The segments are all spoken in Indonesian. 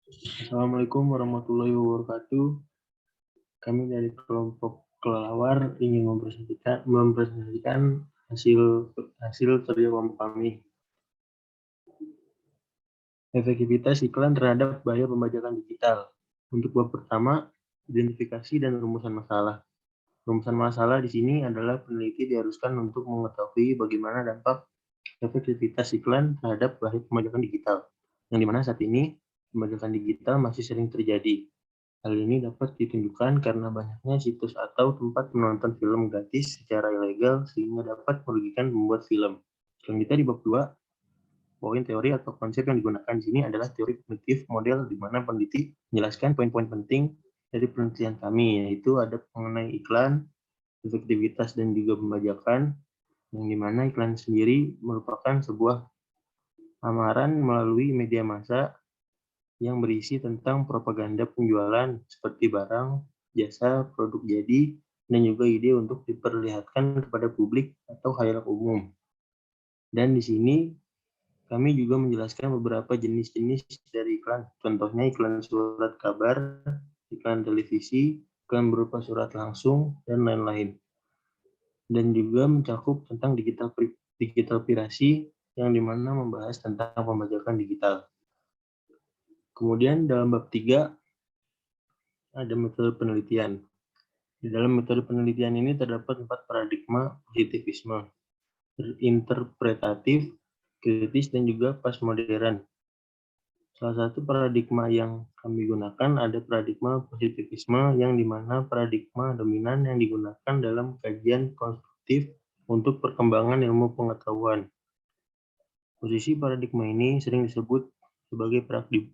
Assalamualaikum warahmatullahi wabarakatuh. Kami dari kelompok kelelawar ingin mempresentasikan hasil hasil kerja kelompok kami. Efektivitas iklan terhadap bahaya pembajakan digital. Untuk bab pertama, identifikasi dan rumusan masalah. Rumusan masalah di sini adalah peneliti diharuskan untuk mengetahui bagaimana dampak efektivitas iklan terhadap bahaya pembajakan digital, yang dimana saat ini pembajakan digital masih sering terjadi. Hal ini dapat ditunjukkan karena banyaknya situs atau tempat menonton film gratis secara ilegal sehingga dapat merugikan pembuat film. Selanjutnya di bab 2, poin teori atau konsep yang digunakan di sini adalah teori kognitif model di mana peneliti menjelaskan poin-poin penting dari penelitian kami, yaitu ada mengenai iklan, efektivitas dan juga pembajakan, yang dimana iklan sendiri merupakan sebuah amaran melalui media massa yang berisi tentang propaganda penjualan seperti barang, jasa, produk jadi, dan juga ide untuk diperlihatkan kepada publik atau khalayak umum. Dan di sini kami juga menjelaskan beberapa jenis-jenis dari iklan. Contohnya iklan surat kabar, iklan televisi, iklan berupa surat langsung, dan lain-lain. Dan juga mencakup tentang digital pirasi yang dimana membahas tentang pembajakan digital. Kemudian dalam bab 3 ada metode penelitian. Di dalam metode penelitian ini terdapat 4 paradigma positivisme, interpretatif, kritis, dan juga postmodern. Salah satu paradigma yang kami gunakan ada paradigma positivisme yang dimana paradigma dominan yang digunakan dalam kajian konstruktif untuk perkembangan ilmu pengetahuan. Posisi paradigma ini sering disebut sebagai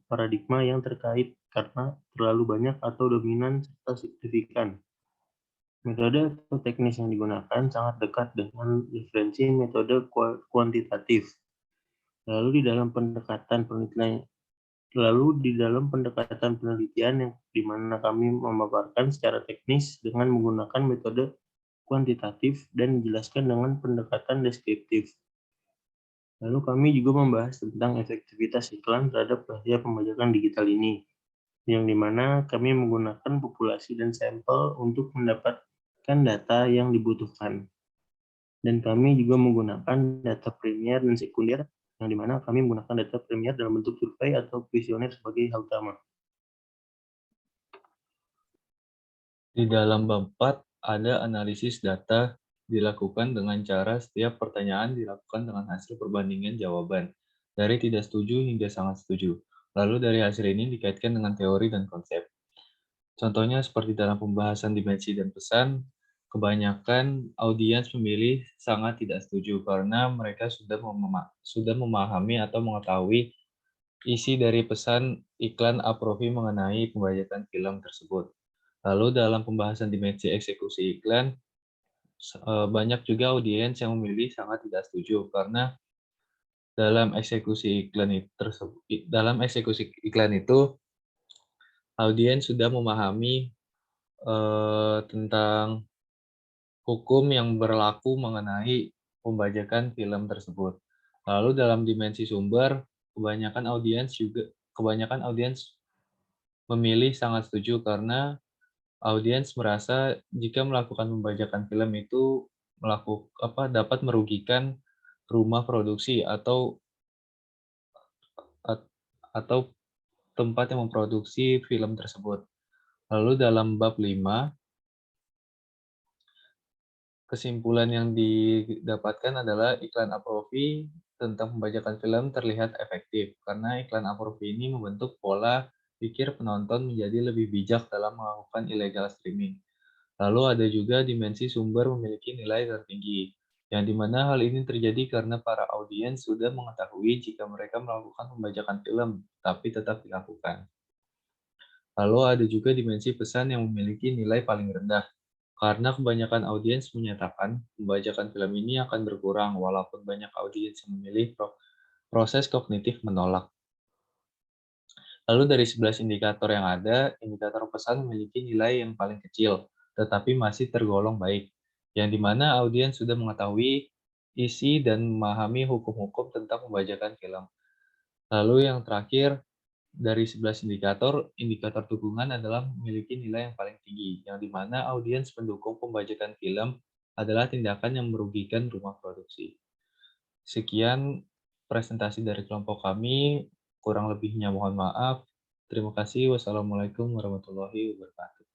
paradigma yang terkait karena terlalu banyak atau dominan serta signifikan. Metode atau teknis yang digunakan sangat dekat dengan referensi metode kuantitatif. Lalu di dalam pendekatan penelitian yang di mana kami memaparkan secara teknis dengan menggunakan metode kuantitatif dan dijelaskan dengan pendekatan deskriptif. Lalu kami juga membahas tentang efektivitas iklan terhadap bahaya pembajakan digital ini, yang dimana kami menggunakan populasi dan sampel untuk mendapatkan data yang dibutuhkan. Dan kami juga menggunakan data primer dan sekunder, yang dimana kami menggunakan data primer dalam bentuk survei atau kuesioner sebagai hal utama. Di dalam bab 4 ada analisis data dilakukan dengan cara setiap pertanyaan dilakukan dengan hasil perbandingan jawaban, dari tidak setuju hingga sangat setuju. Lalu dari hasil ini dikaitkan dengan teori dan konsep. Contohnya seperti dalam pembahasan dimensi dan pesan, kebanyakan audiens memilih sangat tidak setuju karena mereka sudah memahami atau mengetahui isi dari pesan iklan Aprovi mengenai pembajakan film tersebut. Lalu dalam pembahasan dimensi eksekusi iklan, banyak juga audiens yang memilih sangat tidak setuju karena dalam eksekusi iklan itu audiens sudah memahami tentang hukum yang berlaku mengenai pembajakan film tersebut. Lalu dalam dimensi sumber, kebanyakan audiens memilih sangat setuju karena audiens merasa jika melakukan pembajakan film itu dapat merugikan rumah produksi atau tempat yang memproduksi film tersebut. Lalu dalam bab 5, kesimpulan yang didapatkan adalah iklan Aprovi tentang pembajakan film terlihat efektif karena iklan Aprovi ini membentuk pola pikir penonton menjadi lebih bijak dalam melakukan illegal streaming. Lalu ada juga dimensi sumber memiliki nilai tertinggi, yang dimana hal ini terjadi karena para audiens sudah mengetahui jika mereka melakukan pembajakan film, tapi tetap dilakukan. Lalu ada juga dimensi pesan yang memiliki nilai paling rendah, karena kebanyakan audiens menyatakan pembajakan film ini akan berkurang walaupun banyak audiens yang memilih proses kognitif menolak. Lalu dari 11 indikator yang ada, indikator pesan memiliki nilai yang paling kecil, tetapi masih tergolong baik, yang dimana audiens sudah mengetahui isi dan memahami hukum-hukum tentang pembajakan film. Lalu yang terakhir, Dari 11 indikator, indikator dukungan adalah memiliki nilai yang paling tinggi, yang di mana audiens pendukung pembajakan film adalah tindakan yang merugikan rumah produksi. Sekian presentasi dari kelompok kami, kurang lebihnya mohon maaf. Terima kasih. Wassalamualaikum warahmatullahi wabarakatuh.